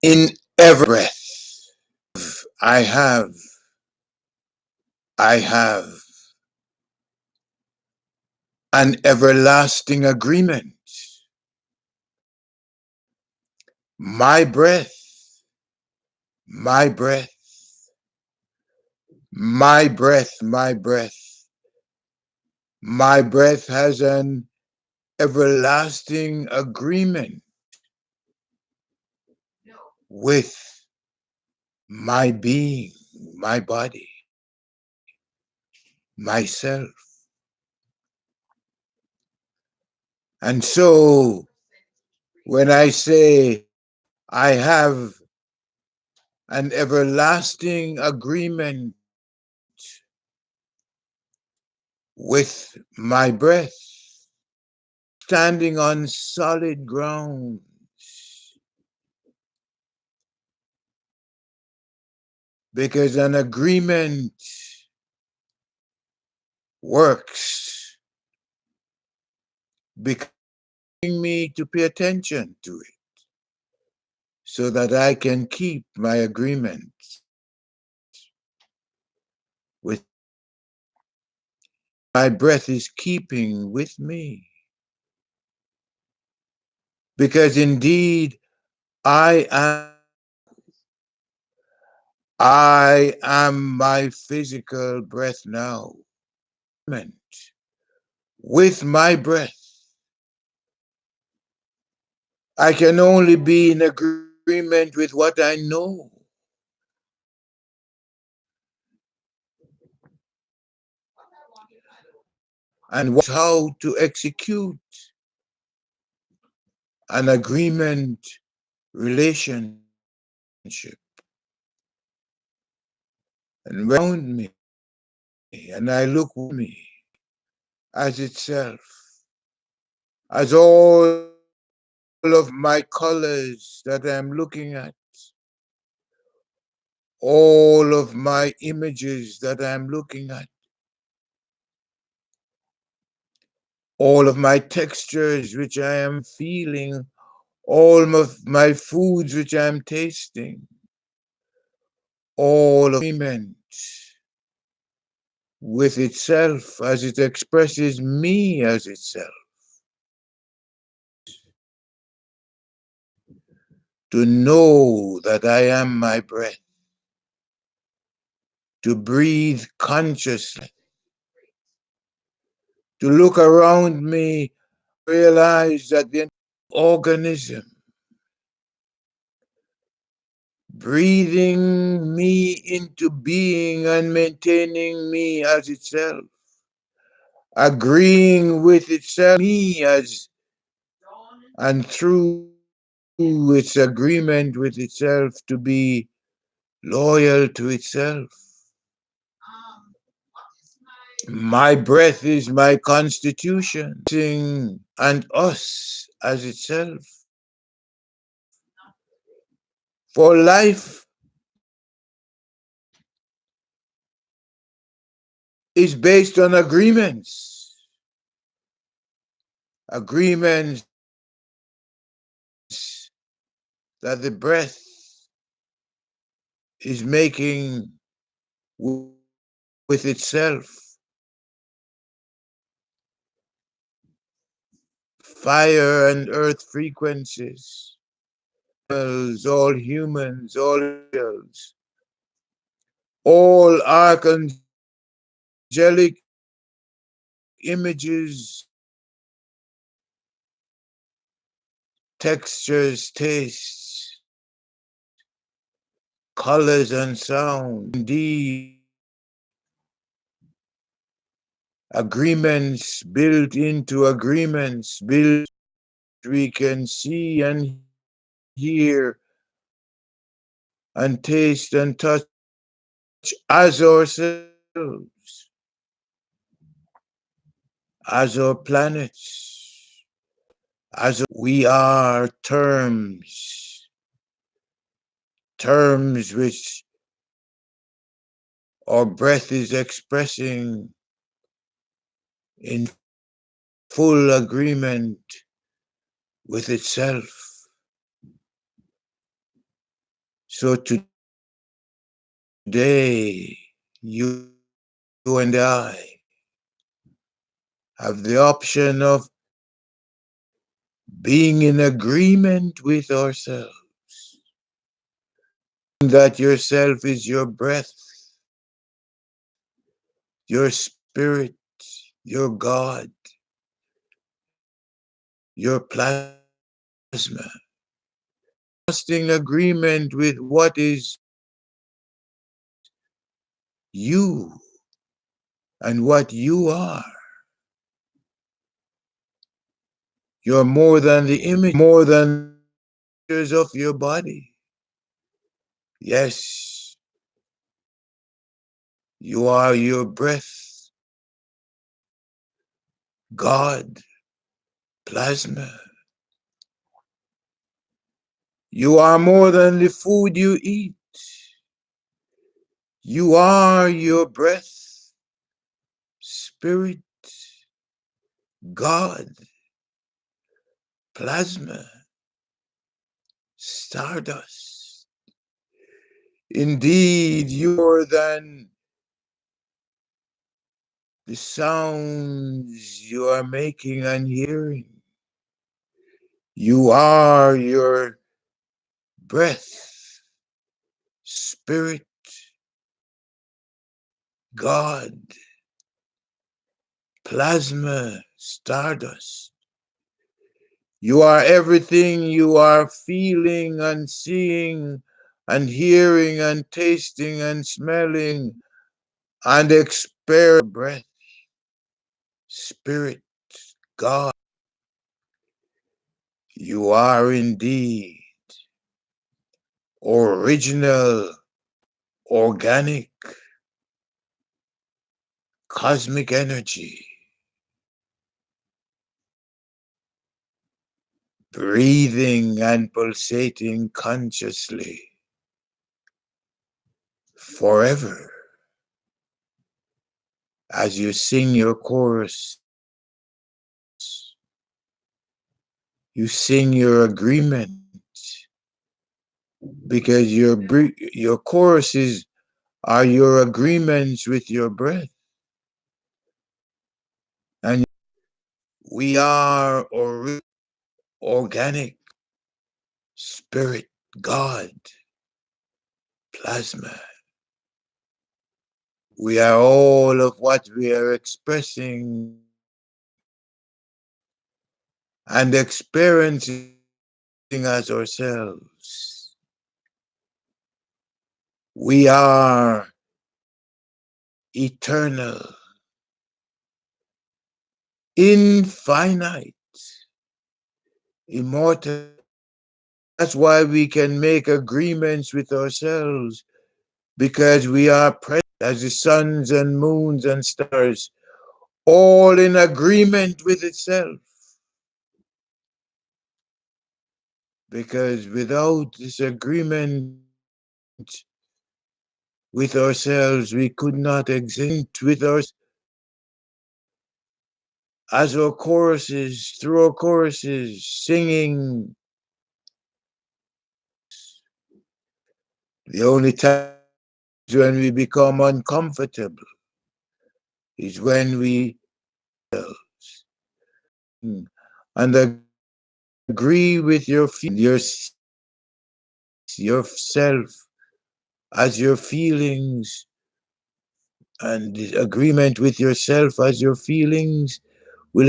In every breath, I have an everlasting agreement. My breath, my breath, my breath, my breath, my breath has an everlasting agreement with my being, my body, myself. And so when I say I have an everlasting agreement with my breath, standing on solid ground, because an agreement works, becoming me to pay attention to it so that I can keep my agreement with my breath is keeping with me. Because indeed I am my physical breath now. With my breath, I can only be in agreement with what I know. And how to execute an agreement relationship. And around me, and I look at me as itself, as all of my colors that I'm looking at, all of my images that I'm looking at, all of my textures which I am feeling, all of my foods which I'm tasting, all of agreement with itself as it expresses me as itself. To know that I am my breath, to breathe consciously, to look around me, realize that the organism breathing me into being and maintaining me as itself, agreeing with itself, me as, and through its agreement with itself to be loyal to itself. My breath is my constitution, and us as itself. For life is based on agreements. Agreements that the breath is making with itself. Fire and earth frequencies, all humans, all angels, all archangelic images, textures, tastes, colors, and sound. Indeed, agreements built into agreements, built we can see and hear and taste and touch as ourselves, as our planets, as we are terms which our breath is expressing in full agreement with itself. So today, you and I have the option of being in agreement with ourselves, that yourself is your breath, your spirit, your God, your plasma. Trusting agreement with what is you and what you are. You're more than the image, more than the pictures of your body. Yes, you are your breath, God, plasma. You are more than the food you eat. You are your breath, spirit, God, plasma, stardust. Indeed, you are more than the sounds you are making and hearing. You are your breath, spirit, God, plasma, stardust. You are everything you are feeling and seeing and hearing and tasting and smelling and experiencing. Breath, spirit, God. You are indeed original, organic, cosmic energy, breathing and pulsating consciously forever. As you sing your chorus, you sing your agreement because your choruses are your agreements with your breath. And we are organic, spirit, God, plasma. We are all of what we are expressing and experiencing as ourselves. We are eternal, infinite, immortal. That's why we can make agreements with ourselves, because we are present as the suns and moons and stars, all in agreement with itself. Because without this agreement with ourselves, we could not exist with ourselves. As our choruses, through our choruses, singing, the only time when we become uncomfortable is when we and agree with your yourself as your feelings, and agreement with yourself as your feelings will